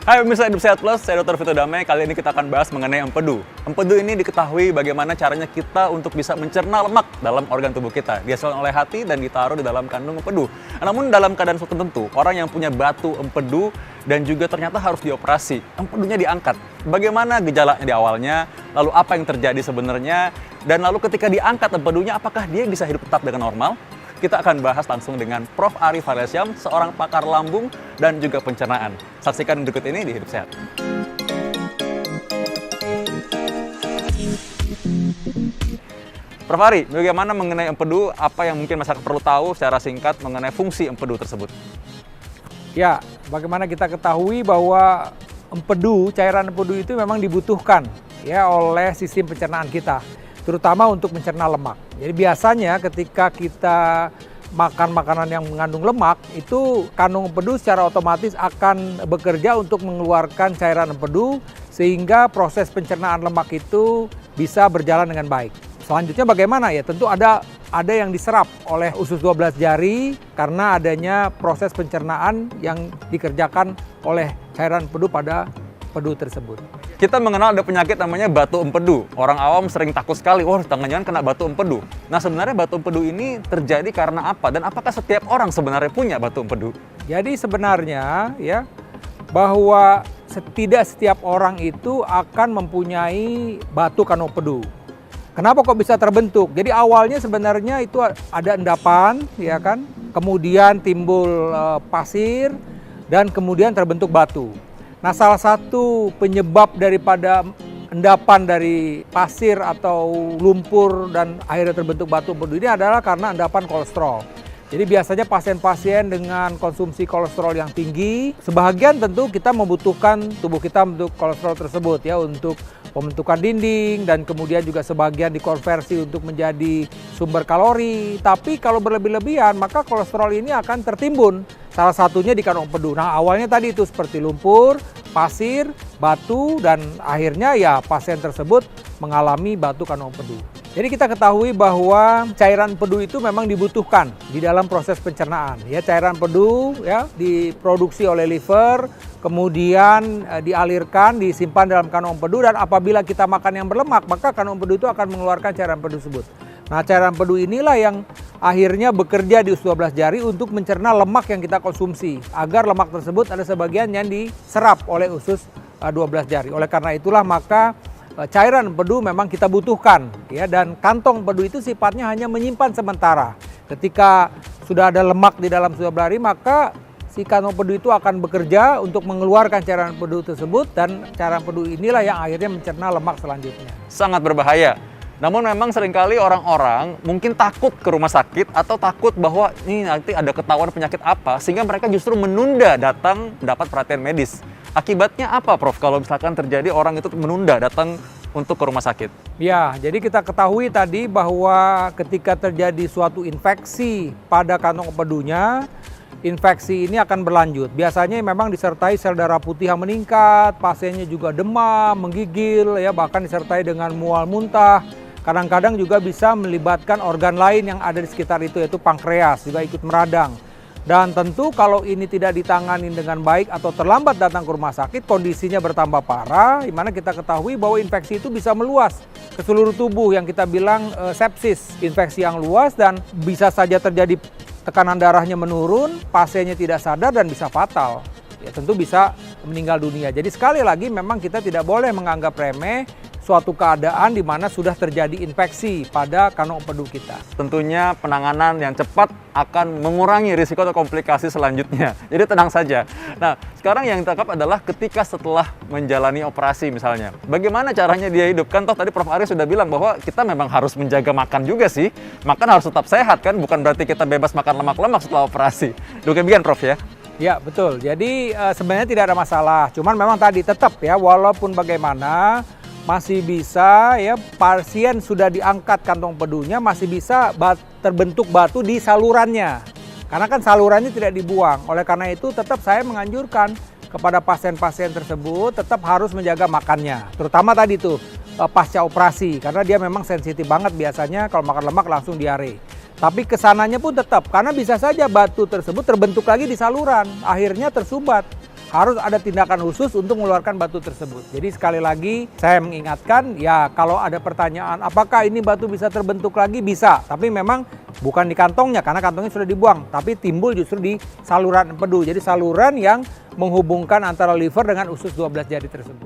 Hai pemirsa Hidup Sehat Plus, saya Dr. Vito Damai. Kali ini kita akan bahas mengenai empedu. Empedu ini diketahui bagaimana caranya kita untuk bisa mencerna lemak dalam organ tubuh kita. Dihasilkan oleh hati dan ditaruh di dalam kandung empedu. Namun dalam keadaan tertentu, orang yang punya batu empedu dan juga ternyata harus dioperasi, empedunya diangkat. Bagaimana gejalanya di awalnya, lalu apa yang terjadi sebenarnya, dan lalu ketika diangkat empedunya, apakah dia bisa hidup tetap dengan normal? Kita akan bahas langsung dengan Prof. Ari Valesiam, seorang pakar lambung dan juga pencernaan. Saksikan berikut ini di Hidup Sehat. Prof. Ari, bagaimana mengenai empedu? Apa yang mungkin masyarakat perlu tahu secara singkat mengenai fungsi empedu tersebut? Ya, bagaimana kita ketahui bahwa empedu, cairan empedu itu memang dibutuhkan ya oleh sistem pencernaan kita, terutama untuk mencerna lemak. Jadi biasanya ketika kita makan makanan yang mengandung lemak, itu kandung empedu secara otomatis akan bekerja untuk mengeluarkan cairan empedu sehingga proses pencernaan lemak itu bisa berjalan dengan baik. Selanjutnya bagaimana ya? Tentu ada yang diserap oleh usus 12 jari karena adanya proses pencernaan yang dikerjakan oleh cairan empedu pada empedu tersebut. Kita mengenal ada penyakit namanya batu empedu. Orang awam sering takut sekali, jangan-jangan kena batu empedu. Nah sebenarnya batu empedu ini terjadi karena apa? Dan apakah setiap orang sebenarnya punya batu empedu? Jadi sebenarnya ya bahwa tidak setiap orang itu akan mempunyai batu kandung empedu. Kenapa kok bisa terbentuk? Jadi awalnya sebenarnya itu ada endapan, ya kan? Kemudian timbul pasir dan kemudian terbentuk batu. Nah, salah satu penyebab daripada endapan dari pasir atau lumpur dan akhirnya terbentuk batu empedu ini adalah karena endapan kolesterol. Jadi biasanya pasien-pasien dengan konsumsi kolesterol yang tinggi, sebahagian tentu kita membutuhkan tubuh kita untuk kolesterol tersebut ya untuk pembentukan dinding dan kemudian juga sebagian dikonversi untuk menjadi sumber kalori. Tapi kalau berlebih-lebihan maka kolesterol ini akan tertimbun. Salah satunya di kandung empedu. Nah awalnya tadi itu seperti lumpur, pasir, batu dan akhirnya ya pasien tersebut mengalami batu kandung empedu. Jadi kita ketahui bahwa cairan empedu itu memang dibutuhkan di dalam proses pencernaan. Ya, cairan empedu ya diproduksi oleh liver, kemudian dialirkan, disimpan dalam kandung empedu dan apabila kita makan yang berlemak, maka kandung empedu itu akan mengeluarkan cairan empedu tersebut. Nah, cairan empedu inilah yang akhirnya bekerja di usus 12 jari untuk mencerna lemak yang kita konsumsi agar lemak tersebut ada sebagian yang diserap oleh usus 12 jari. Oleh karena itulah maka cairan empedu memang kita butuhkan ya dan kantong empedu itu sifatnya hanya menyimpan sementara. Ketika sudah ada lemak di dalam usus 12 jari maka si kantong empedu itu akan bekerja untuk mengeluarkan cairan empedu tersebut dan cairan empedu inilah yang akhirnya mencerna lemak selanjutnya. Sangat berbahaya. Namun memang seringkali orang-orang mungkin takut ke rumah sakit atau takut bahwa ini nanti ada ketahuan penyakit apa sehingga mereka justru menunda datang mendapat perhatian medis. Akibatnya apa Prof kalau misalkan terjadi orang itu menunda datang untuk ke rumah sakit? Ya, jadi kita ketahui tadi bahwa ketika terjadi suatu infeksi pada kantong empedunya, infeksi ini akan berlanjut. Biasanya memang disertai sel darah putih yang meningkat, pasiennya juga demam, menggigil, ya bahkan disertai dengan mual muntah. Kadang-kadang juga bisa melibatkan organ lain yang ada di sekitar itu yaitu pankreas juga ikut meradang. Dan tentu kalau ini tidak ditangani dengan baik atau terlambat datang ke rumah sakit, kondisinya bertambah parah, di mana kita ketahui bahwa infeksi itu bisa meluas ke seluruh tubuh yang kita bilang sepsis, infeksi yang luas dan bisa saja terjadi tekanan darahnya menurun, pasiennya tidak sadar dan bisa fatal. Ya tentu bisa meninggal dunia. Jadi sekali lagi memang kita tidak boleh menganggap remeh suatu keadaan di mana sudah terjadi infeksi pada kantong empedu kita. Tentunya penanganan yang cepat akan mengurangi risiko atau komplikasi selanjutnya. Jadi tenang saja. Nah, sekarang yang ditangkap adalah ketika setelah menjalani operasi misalnya. Bagaimana caranya dia hidup? Kan toh tadi Prof. Ari sudah bilang bahwa kita memang harus menjaga makan juga sih. Makan harus tetap sehat kan, bukan berarti kita bebas makan lemak-lemak setelah operasi. Demikian Prof ya? Ya betul, jadi sebenarnya tidak ada masalah. Cuman memang tadi tetap ya, walaupun bagaimana masih bisa ya pasien sudah diangkat kantong empedunya masih bisa terbentuk batu di salurannya. Karena kan salurannya tidak dibuang. Oleh karena itu tetap saya menganjurkan kepada pasien-pasien tersebut tetap harus menjaga makannya. Terutama tadi tuh pasca operasi karena dia memang sensitif banget biasanya kalau makan lemak langsung diare. Tapi kesananya pun tetap karena bisa saja batu tersebut terbentuk lagi di saluran, akhirnya tersumbat. harus ada tindakan khusus untuk mengeluarkan batu tersebut. Jadi sekali lagi saya mengingatkan, ya kalau ada pertanyaan apakah ini batu bisa terbentuk lagi, bisa. Tapi memang bukan di kantongnya karena kantongnya sudah dibuang, tapi timbul justru di saluran empedu. Jadi saluran yang menghubungkan antara liver dengan usus 12 jari tersebut.